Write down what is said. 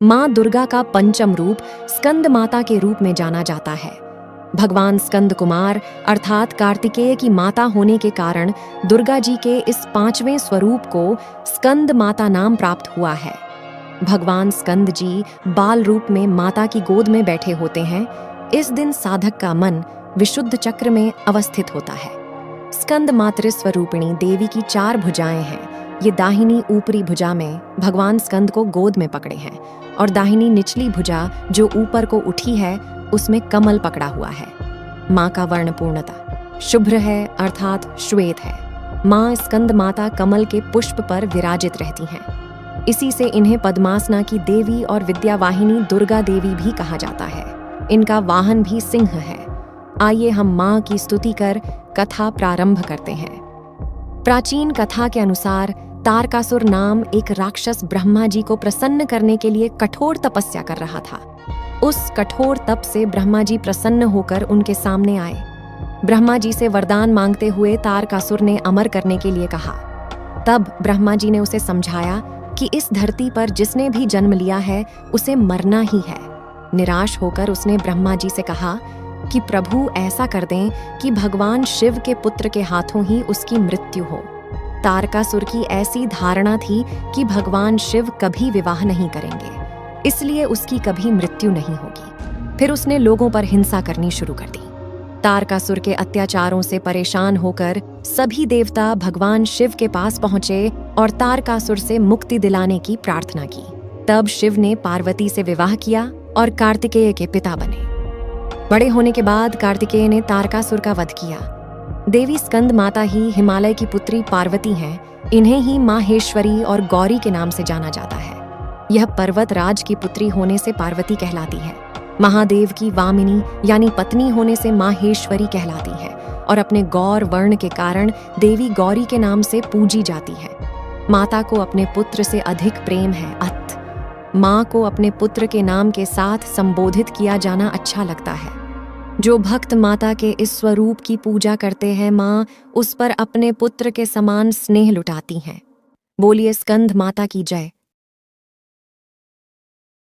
माँ दुर्गा का पंचम रूप स्कंद माता के रूप में जाना जाता है। भगवान स्कंद कुमार अर्थात कार्तिकेय की माता होने के कारण दुर्गा जी के इस पांचवें स्वरूप को स्कंद माता नाम प्राप्त हुआ है। भगवान स्कंद जी बाल रूप में माता की गोद में बैठे होते हैं। इस दिन साधक का मन विशुद्ध चक्र में अवस्थित होता है। स्कंद मातृ स्वरूपिणी देवी की 4 भुजाएं हैं। ये दाहिनी ऊपरी भुजा में भगवान स्कंद को गोद में पकड़े हैं और दाहिनी निचली भुजा जो ऊपर को उठी है उसमें कमल पकड़ा हुआ है। माँ का वर्ण पूर्णता शुभ्र है अर्थात श्वेत है। माँ स्कंद माता कमल के पुष्प पर विराजित रहती हैं। इसी से इन्हें पद्मासना की देवी और विद्यावाहिनी दुर्गा देवी भी कहा जाता है। इनका वाहन भी सिंह है। आइए हम माँ की स्तुति कर कथा प्रारंभ करते हैं। प्राचीन कथा के अनुसार तारकासुर नाम एक राक्षस ब्रह्मा जी को प्रसन्न करने के लिए कठोर तपस्या कर रहा था। उस कठोर तप से ब्रह्मा जी प्रसन्न होकर उनके सामने आए। ब्रह्मा जी से वरदान मांगते हुए तारकासुर ने अमर करने के लिए कहा। तब ब्रह्मा जी ने उसे समझाया कि इस धरती पर जिसने भी जन्म लिया है उसे मरना ही है। निराश होकर उसने ब्रह्मा जी से कहा कि प्रभु ऐसा कर दें कि भगवान शिव के पुत्र के हाथों ही उसकी मृत्यु हो। तारकासुर की ऐसी धारणा थी कि भगवान शिव कभी विवाह नहीं करेंगे, इसलिए उसकी कभी मृत्यु नहीं होगी। फिर उसने लोगों पर हिंसा करनी शुरू कर दी। तारकासुर के अत्याचारों से परेशान होकर सभी देवता भगवान शिव के पास पहुंचे और तारकासुर से मुक्ति दिलाने की प्रार्थना की। तब शिव ने पार्वती से विवाह किया और कार्तिकेय के पिता बने। बड़े होने के बाद कार्तिकेय ने तारकासुर का वध किया। देवी स्कंद माता ही हिमालय की पुत्री पार्वती हैं। इन्हें ही माहेश्वरी और गौरी के नाम से जाना जाता है। यह पर्वत राज की पुत्री होने से पार्वती कहलाती है। महादेव की वामिनी यानी पत्नी होने से माहेश्वरी कहलाती है और अपने गौर वर्ण के कारण देवी गौरी के नाम से पूजी जाती है। माता को अपने पुत्र से अधिक प्रेम है अत माँ को अपने पुत्र के नाम के साथ संबोधित किया जाना अच्छा लगता है। जो भक्त माता के इस स्वरूप की पूजा करते हैं, माँ उस पर अपने पुत्र के समान स्नेह लुटाती हैं। बोलिए स्कंद माता की जय।